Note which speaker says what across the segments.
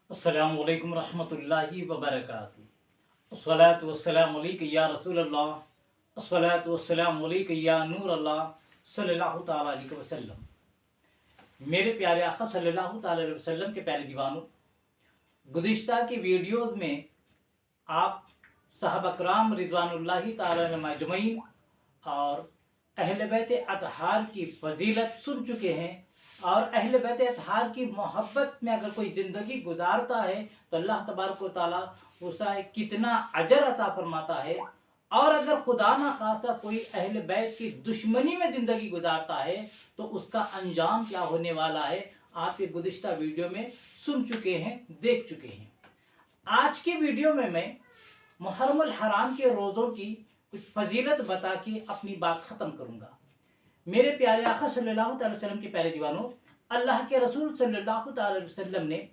Speaker 1: अस्सलामु अलैकुम रहमतुल्लाहि व बरकातुहू। अस्सलातु वस्सलामु अलैका या रसूलल्लाह, अस्सलातु वस्सलामु अलैका या नूर अल्लाह सल्लल्लाहु तआला अलैहि वसल्लम। मेरे प्यारे आका सल्लल्लाहु तआला अलैहि वसल्लम के प्यारे दीवानों, गुज़िश्ता की वीडियोज़ में आप सहाबा कराम रिज़वानुल्लाहि तआला अलैहिम अजमईन और अहले बैत अतहार की फजीलत सुन चुके हैं। और अहले बैत अतहार की मोहब्बत में अगर कोई ज़िंदगी गुजारता है तो अल्लाह तबारक व तआला उसे कितना अजर अता फरमाता है। और अगर खुदा ना खास्ता कोई अहले बैत की दुश्मनी में ज़िंदगी गुजारता है तो उसका अंजाम क्या होने वाला है, आप ये गुज़िश्ता वीडियो में सुन चुके हैं, देख चुके हैं। आज के वीडियो में मैं मुहर्रमुल हराम के रोज़ों की कुछ फजीलत बता के अपनी बात ख़त्म करूँगा। मेरे प्यारे आका सल्लल्लाहु अलैहि वसल्लम के प्यारे दीवानों, अल्लाह के रसूल सल्लल्लाहु अलैहि वसल्लम ने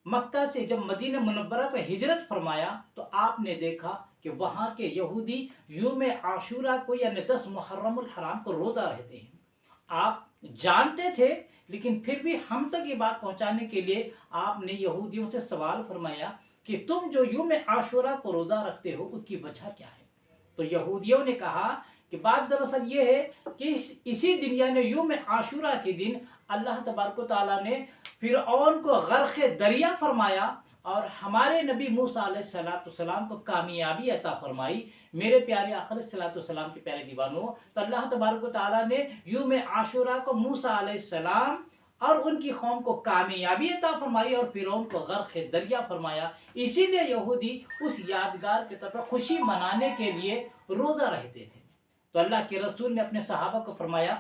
Speaker 1: मक्का से जब मदीना मुनव्वरा पर हिजरत फरमाया तो आपने देखा कि वहाँ के यहूदी यौम आशूरा को यानी 10 मुहर्रमुल हराम को रोज़ा रहते हैं। आप जानते थे, लेकिन फिर भी हम तक ये बात पहुँचाने के लिए आपने यहूदियों से सवाल फरमाया कि तुम जो यौम आशूरा को रोज़ा रखते हो उसकी वजह क्या है। तो यहूदियों ने कहा कि बात दरअसल ये है कि इसी दिन यानी यौम आशूरा के दिन अल्लाह तबारक व तआला ने फिरऔन को गर्क़ दरिया फरमाया और हमारे नबी मूसा अलैहिस्सलाम को कामयाबी अता फरमाई। मेरे प्यारे आका अलैहिस्सलाम के प्यारे दीवानों, तो अल्लाह तबारक व तआला ने यौम आशूरा को मूसा अलैहिस्सलाम और उनकी कौम को कामयाबी अता फरमाई और फिरौन को गर्क़ दरिया फरमाया। इसीलिए यहूदी उस यादगार के तौर पर खुशी मनाने के लिए रोज़ा रहते थे। तो अल्लाह के रसूल ने अपने सहाबा को फरमाया,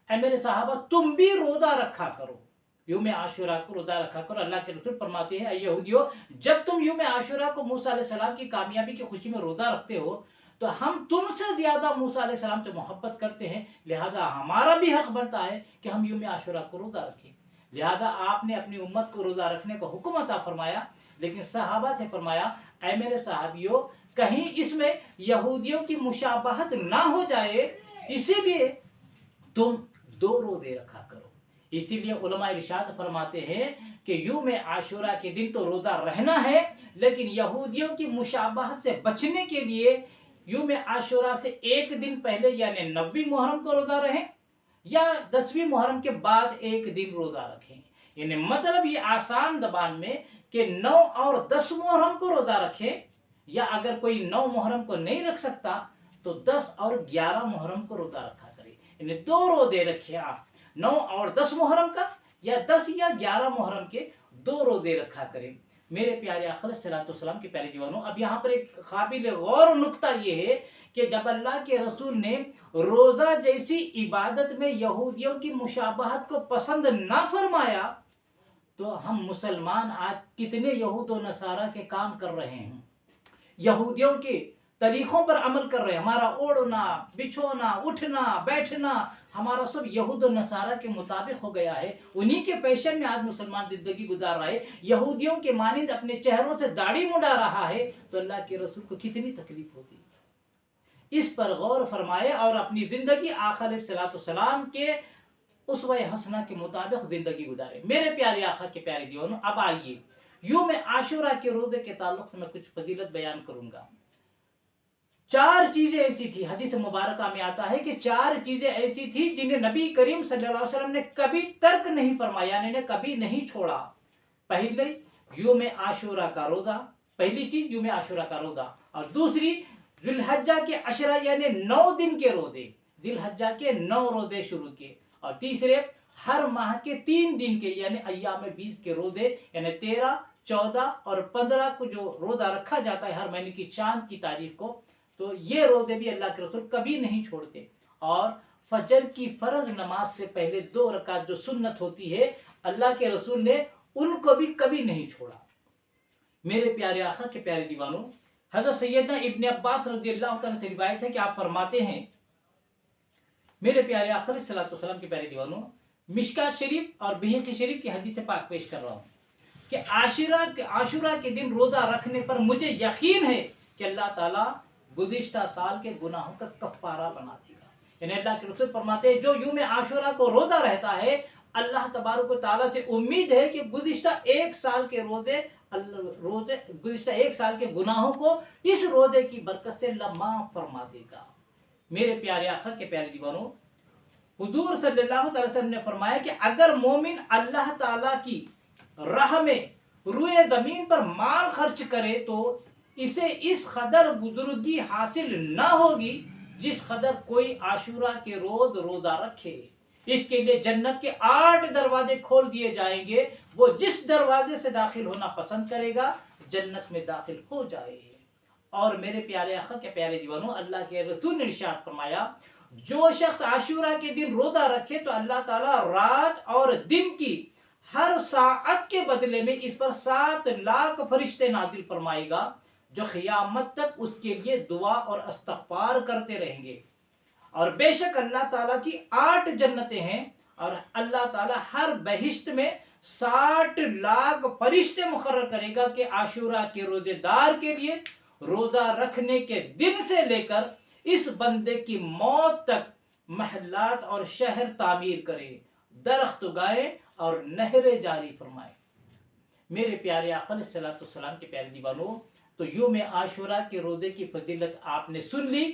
Speaker 1: ऐ मेरे सहाबा तुम भी रोज़ा रखा करो, यौम आशूरा को रोज़ा रखा करो। अल्लाह के रसूल फरमाते हैं, ऐ यहूदियों, जब तुम यौम आशूरा को मूसा अलैहिस्सलाम की कामयाबी की खुशी में रोज़ा रखते हो तो हम तुमसे ज़्यादा मूसा अलैहिस्सलाम से मोहब्बत करते हैं, लिहाजा हमारा भी हक़ बनता है कि हम यौम आशूरा को रोज़ा रखें। लिहाजा आपने अपनी उम्मत को रोज़ा रखने को हुक्म अता फरमाया, लेकिन सहाबा से फरमाया, ऐ मेरे सहाबियों, कहीं इसमें यहूदियों की मुशाबहत ना हो जाए, इसीलिए तुम 2 रोज़े रखा करो। इसीलिए उलमा इरशाद फरमाते हैं कि यौम आशूरा के दिन तो रोज़ा रहना है, लेकिन यहूदियों की मुशाबहत से बचने के लिए यौम आशूरा से एक दिन पहले यानी 9वीं मुहर्रम को रोज़ा रहें या 10वीं मुहर्रम के बाद एक दिन रोज़ा रखें। यानी मतलब ये आसान ज़बान में कि 9 और 10 मुहर्रम को रोज़ा रखें, या अगर कोई 9 मुहर्रम को नहीं रख सकता तो 10 और 11 मुहर्रम को रोज़ा रखा करें। यानी 2 रोज़े रखें आप, 9 और 10 मुहर्रम का, या 10 या 11 मुहर्रम के 2 रोज़े रखा करें। मेरे प्यारे आका अलैहिस्सलाम के प्यारे दीवानों, अब यहाँ पर एक काबिल गौर नुक्ता ये है कि जब अल्लाह के रसूल ने रोज़ा जैसी इबादत में यहूदियों की मुशाबहत को पसंद ना फरमाया तो हम मुसलमान आज कितने यहूद व नसारा के काम कर रहे हैं, यहूदियों के तरीक़ों पर अमल कर रहे हैं। हमारा ओढ़ना, बिछोना, उठना, बैठना हमारा सब यहूद और नसारा के मुताबिक हो गया है। उन्हीं के फैशन में आज मुसलमान ज़िंदगी गुजार रहा है, यहूदियों के मानिंद अपने चेहरों से दाढ़ी मुड़ा रहा है, तो अल्लाह के रसूल को कितनी तकलीफ होगी। इस पर गौर फरमाए और अपनी ज़िंदगी आका अलैहिस्सलाम के उसवा हसना के मुताबिक ज़िंदगी गुजारे। मेरे प्यारे आका के प्यारे दीवानों, अब आइए यौम आशूरा के रोज़े के ताल्लुक से मैं कुछ फजीलत बयान करूंगा। 4 चीज़ें ऐसी थी, हदीस मुबारका में आता है कि 4 चीज़ें ऐसी थी जिन्हें नबी करीम सल्लल्लाहु अलैहि वसल्लम ने कभी तर्क नहीं फरमाया, यानी कभी नहीं छोड़ा। पहले यौम आशूरा का रोज़ा, पहली चीज़ यौम आशूरा का रोज़ा, और दूसरी ज़ुल्हज्जा के अशरा यानी 9 दिन के रोज़े, ज़ुल्हज्जा के 9 रोज़े शुरू किए, और तीसरे हर माह के 3 दिन के यानी अय्याम 20 के रोज़े, यानी 13, 14 और 15 को जो रोज़ा रखा जाता है हर महीने की चांद की तारीख को, तो ये रोज़े भी अल्लाह के रसूल कभी नहीं छोड़ते। और फजर की फ़र्ज नमाज से पहले 2 रकात जो सुन्नत होती है, अल्लाह के रसूल ने उनको भी कभी नहीं छोड़ा। मेरे प्यारे आका के प्यारे दीवानों, हज़रत सैयदना इब्न अब्बास रज़ियल्लाहु तआला से रिवायत है कि आप फरमाते हैं, मेरे प्यारे आका अलैहिस्सलाम के प्यारे दीवानों, मिशकात शरीफ और बहकी शरीफ की हदीस पाक पेश कर रहा हूँ कि आशूरा के दिन रोज़ा रखने पर मुझे यकीन है कि अल्लाह ताला गुज़िश्ता साल के गुनाहों का कफ़ारा बना देगा। यानी अल्लाह के रसूल फरमाते हैं, जो यौम आशूरा को रोज़ा रहता है اللہ تبارک و تعالیٰ سے امید ہے کہ گزشتہ ایک سال کے گزشتہ ایک سال کے گناہوں کو اس روزے کی برکت سے اللہ معاف فرما دے گا۔ میرے پیارے آقا کے پیارے دیوانوں، حضور صلی اللہ علیہ وسلم نے فرمایا کہ اگر مومن اللہ تعالیٰ کی راہ میں روئے زمین پر مال خرچ کرے تو اسے اس قدر بزرگی حاصل نہ ہوگی جس قدر کوئی عاشورہ کے روز روزہ رکھے۔ اس کے لیے جنت کے 8 دروازے کھول دیے جائیں گے، وہ جس دروازے سے داخل ہونا پسند کرے گا جنت میں داخل ہو جائے۔ اور میرے پیارے آقا کے پیارے دیوانوں، اللہ کے رسول نے ارشاد فرمایا جو شخص عاشورہ کے دن روزہ رکھے تو اللہ تعالیٰ رات اور دن کی ہر ساعت کے بدلے میں اس پر 7 لاکھ فرشتے نازل فرمائے گا جو قیامت تک اس کے لیے دعا اور استغفار کرتے رہیں گے۔ اور بے شک اللہ تعالیٰ کی 8 جنتیں ہیں اور اللہ تعالیٰ ہر بہشت میں 60 لاکھ فرشتے مقرر کرے گا کہ عاشورہ کے روزے دار کے لیے روزہ رکھنے کے دن سے لے کر اس بندے کی موت تک محلات اور شہر تعمیر کرے، درخت اگائے اور نہریں جاری فرمائے۔ میرے پیارے آقا علیہ الصلوۃ والسلام کے پیارے دیوانوں، تو یوم عاشورہ کے روزے کی فضیلت آپ نے سن لی،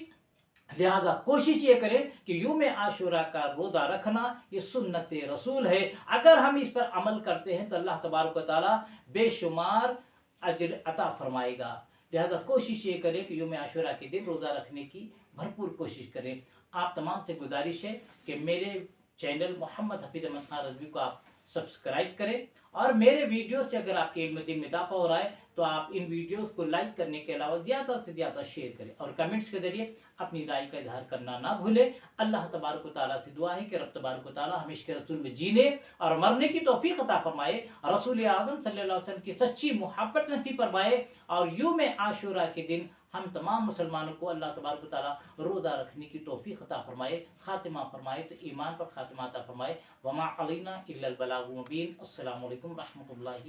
Speaker 1: لہذا کوشش یہ کریں کہ یوم عاشورہ کا روزہ رکھنا یہ سنت رسول ہے۔ اگر ہم اس پر عمل کرتے ہیں تو اللہ تبارک و تعالیٰ بے شمار اجر عطا فرمائے گا۔ لہذا کوشش یہ کریں کہ یوم عاشورہ کے دن روزہ رکھنے کی بھرپور کوشش کریں۔ آپ تمام سے گزارش ہے کہ میرے چینل محمد حفیظ احمد خان رضوی کو آپ سبسکرائب کریں، اور میرے ویڈیو سے اگر آپ کے علم دین میں اضافہ ہو رہا ہے تو آپ ان ویڈیوز کو لائک کرنے کے علاوہ زیادہ سے زیادہ شیئر کریں اور کمنٹس کے ذریعے اپنی رائے کا اظہار کرنا نہ بھولیں۔ اللہ تبارک و تعالیٰ سے دعا ہے کہ رب تبارک و تعالیٰ ہمیں عشق رسول میں جینے اور مرنے کی توفیق عطا فرمائے، رسول اعظم صلی اللہ علیہ وسلم کی سچی محبت نصیب فرمائے، اور یوم عاشورہ کے دن ہم تمام مسلمانوں کو اللہ تبارک و تعالیٰ روزہ رکھنے کی توفیق عطا فرمائے، خاتمہ فرمائے، تو ایمان پر خاتمہ عطا فرمائے۔ وما علینا الا البلاغ المبین۔ السلام علیکم ورحمۃ اللہ